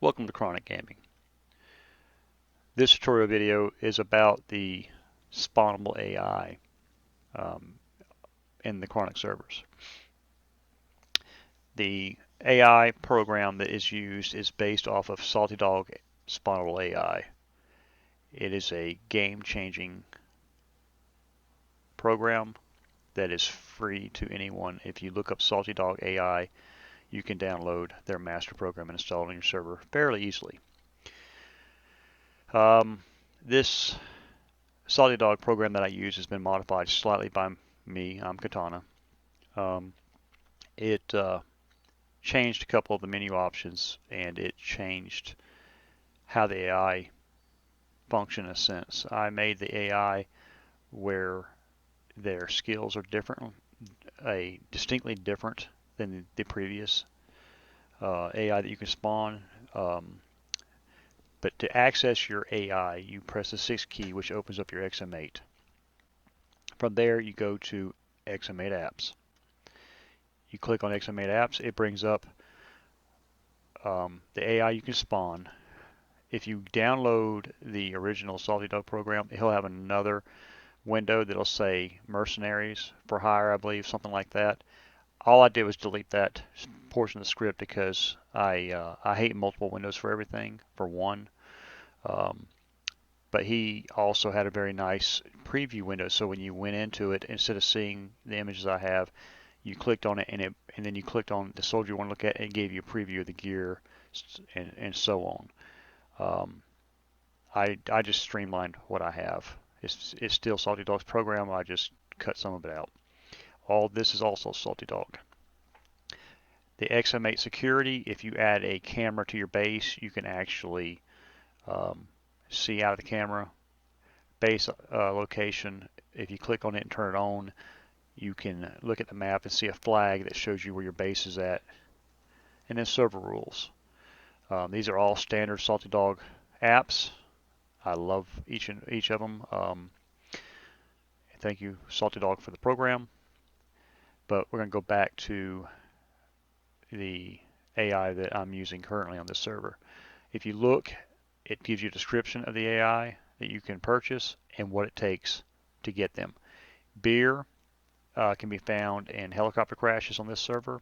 Welcome to Kronik Gaming. This tutorial video is about the spawnable AI um, in the Kronik servers. The AI program that is used is based off of Salty Dog Spawnable AI. It is a game-changing program that is free to anyone. If you look up Salty Dog AI, you can download their master program and install it on your server fairly easily. This Salty Dog program that I use has been modified slightly by me. I'm Katana. It changed a couple of the menu options, and it changed how the AI function in a sense. I made the AI where their skills are different, distinctly different than the previous AI that you can spawn. But to access your AI, you press the 6th key, which opens up your XM8. From there, you go to XM8 apps. You click on XM8 apps, it brings up the AI you can spawn. If you download the original Salty Dog program, he'll have another window that'll say mercenaries for hire, I believe, something like that. All I did was delete that portion of the script because I hate multiple windows for everything, for one. But he also had a very nice preview window, so when you went into it, instead of seeing the images I have, you clicked on it, and then you clicked on the soldier you want to look at, and it gave you a preview of the gear and so on. I just streamlined what I have. It's still Salty Dog's program. I just cut some of it out. All this is also Salty Dog. The XM8 security, if you add a camera to your base, you can actually see out of the camera. Base location, if you click on it and turn it on, you can look at the map and see a flag that shows you where your base is at. And then server rules. These are all standard Salty Dog apps. I love each of them. Thank you, Salty Dog, for the program. But we're going to go back to the AI that I'm using currently on this server. If you look, it gives you a description of the AI that you can purchase and what it takes to get them. Beer can be found in helicopter crashes on this server.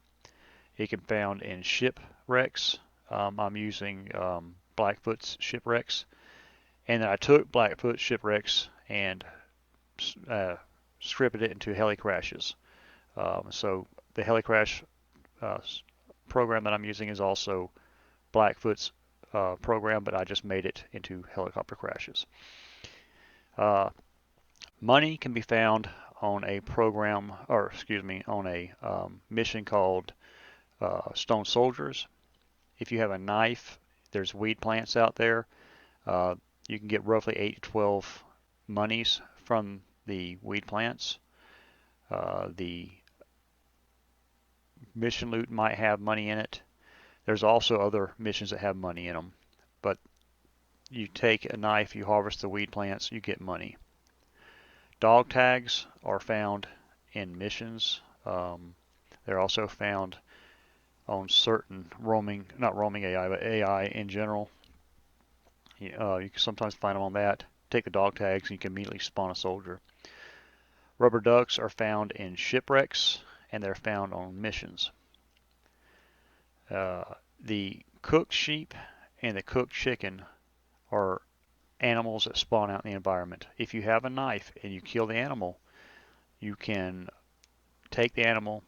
It can be found in shipwrecks. I'm using Blackfoot's shipwrecks. And then I took Blackfoot shipwrecks and scripted it into heli crashes. So the heli crash program that I'm using is also Blackfoot's program, but I just made it into helicopter crashes. Money can be found on a program, or excuse me, on a mission called Stone Soldiers. If you have a knife, there's weed plants out there. You can get roughly 8 to 12 monies from the weed plants. The mission loot might have money in it. There's also other missions that have money in them. But you take a knife, you harvest the weed plants, you get money. Dog tags are found in missions. They're also found on certain not roaming AI, but AI in general. You can sometimes find them on that. Take the dog tags and you can immediately spawn a soldier. Rubber ducks are found in shipwrecks, and they're found on missions. The cooked sheep and the cooked chicken are animals that spawn out in the environment. If you have a knife and you kill the animal, you can take the animal,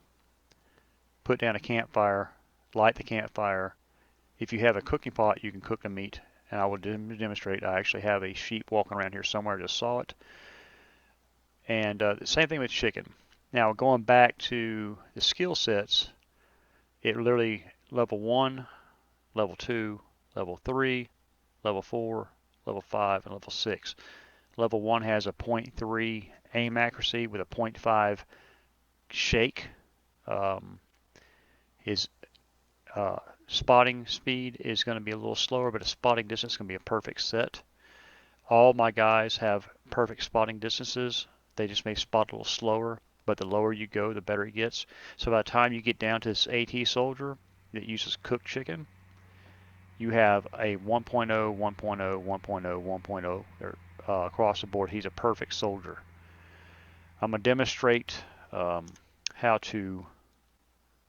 put down a campfire, light the campfire. If you have a cooking pot, you can cook the meat. And I will demonstrate. I actually have a sheep walking around here somewhere. I just saw it. And the same thing with chicken. Now going back to the skill sets, it literally level 1, level 2, level 3, level 4, level 5, and level 6. Level 1 has a 0.3 aim accuracy with a 0.5 shake. His spotting speed is going to be a little slower, but his spotting distance is going to be a perfect set. All my guys have perfect spotting distances. They just may spot a little slower, but the lower you go, the better it gets. So by the time you get down to this AT soldier that uses cooked chicken, you have a 1.0, 1.0, 1.0, 1.0 across the board. He's a perfect soldier. I'm gonna demonstrate how to.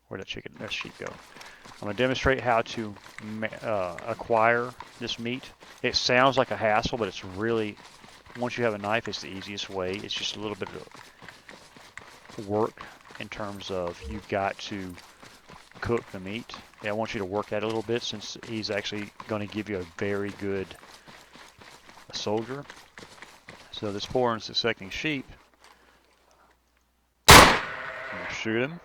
Where'd that sheep go? I'm gonna demonstrate how to acquire this meat. It sounds like a hassle, but it's really, once you have a knife, it's the easiest way. It's just a little bit of work in terms of you've got to cook the meat. Yeah, I want you to work at it a little bit since he's actually going to give you a very good soldier. So this 4-second sheep, I'm going to shoot him.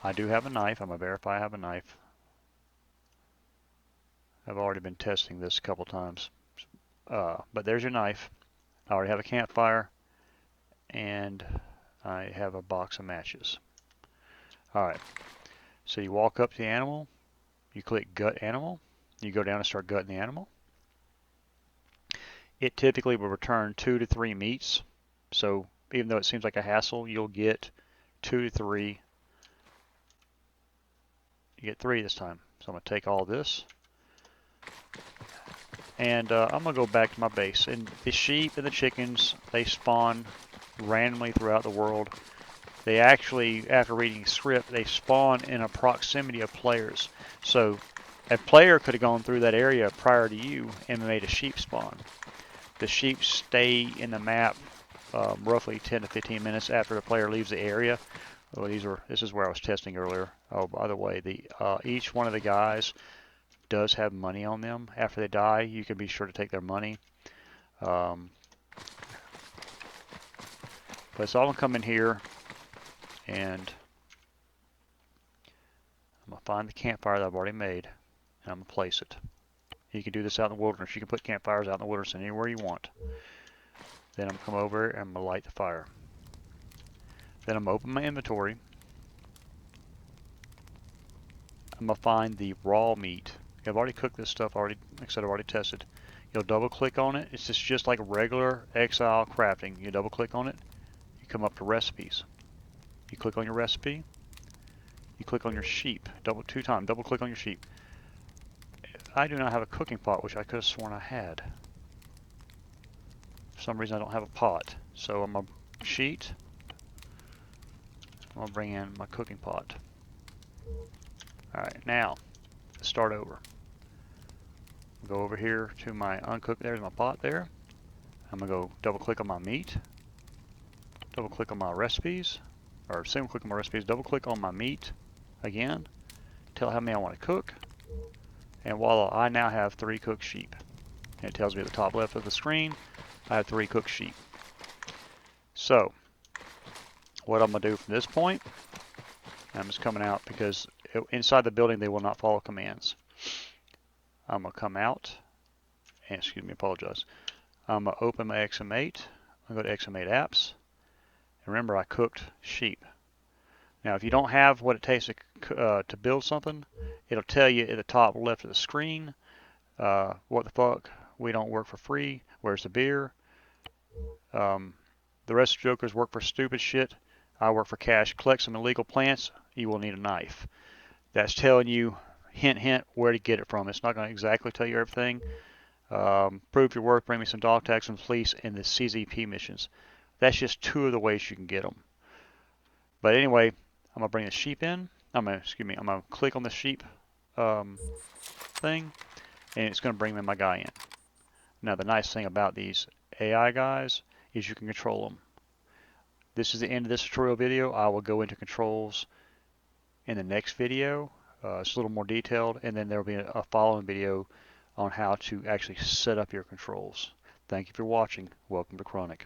I do have a knife. I'm going to verify I have a knife. I've already been testing this a couple times. But there's your knife. I already have a campfire, and I have a box of matches. Alright, so you walk up to the animal, you click gut animal, you go down and start gutting the animal. It typically will return 2 to 3 meats, so even though it seems like a hassle, you'll get 2 to 3. You get 3 this time. So I'm going to take all this, and I'm going to go back to my base. And the sheep and the chickens, they spawn randomly throughout the world. They actually, after reading script, they spawn in a proximity of players. So a player could have gone through that area prior to you and made a sheep spawn. The sheep stay in the map roughly 10 to 15 minutes after the player leaves the area. Well, this is where I was testing earlier. Oh, by the way, each one of the guys does have money on them. After they die, you can be sure to take their money. But so I'm going to come in here, and I'm going to find the campfire that I've already made, and I'm going to place it. You can do this out in the wilderness. You can put campfires out in the wilderness anywhere you want. Then I'm going to come over and I'm going to light the fire. Then I'm going to open my inventory. I'm going to find the raw meat. I've already cooked this stuff, like I said, I've already tested. You'll double click on it. It's just like regular Exile crafting. You double click on it. You come up to recipes. You click on your recipe. You click on your sheep. Double click on your sheep. I do not have a cooking pot, which I could have sworn I had. For some reason I don't have a pot. So I'm going to sheet. I'm going to bring in my cooking pot. Alright, now, let's start over. Go over here to my uncooked, there's my pot there. I'm going to go double click on my meat. Double click on my recipes. Or single click on my recipes, double click on my meat again. Tell how many I want to cook. And voila, I now have 3 cooked sheep. And it tells me at the top left of the screen, I have 3 cooked sheep. So, what I'm going to do from this point, I'm just coming out because inside the building they will not follow commands. I'm going to come out, and excuse me, apologize. I'm going to open my XM8. I'll go to XM8 apps. And remember, I cooked sheep. Now, if you don't have what it takes to build something, it'll tell you at the top left of the screen, what the fuck, we don't work for free, where's the beer? The rest of the jokers work for stupid shit. I work for cash. Collect some illegal plants, you will need a knife. That's telling you, hint, hint, where to get it from. It's not going to exactly tell you everything. Prove your worth, bring me some dog tags from police, and the CZP missions. That's just 2 of the ways you can get them. But anyway, I'm going to bring the sheep in. I'm going to click on the sheep thing, and it's going to bring me my guy in. Now, the nice thing about these AI guys is you can control them. This is the end of this tutorial video. I will go into controls in the next video. It's a little more detailed, and then there will be a following video on how to actually set up your controls. Thank you for watching. Welcome to Kronik.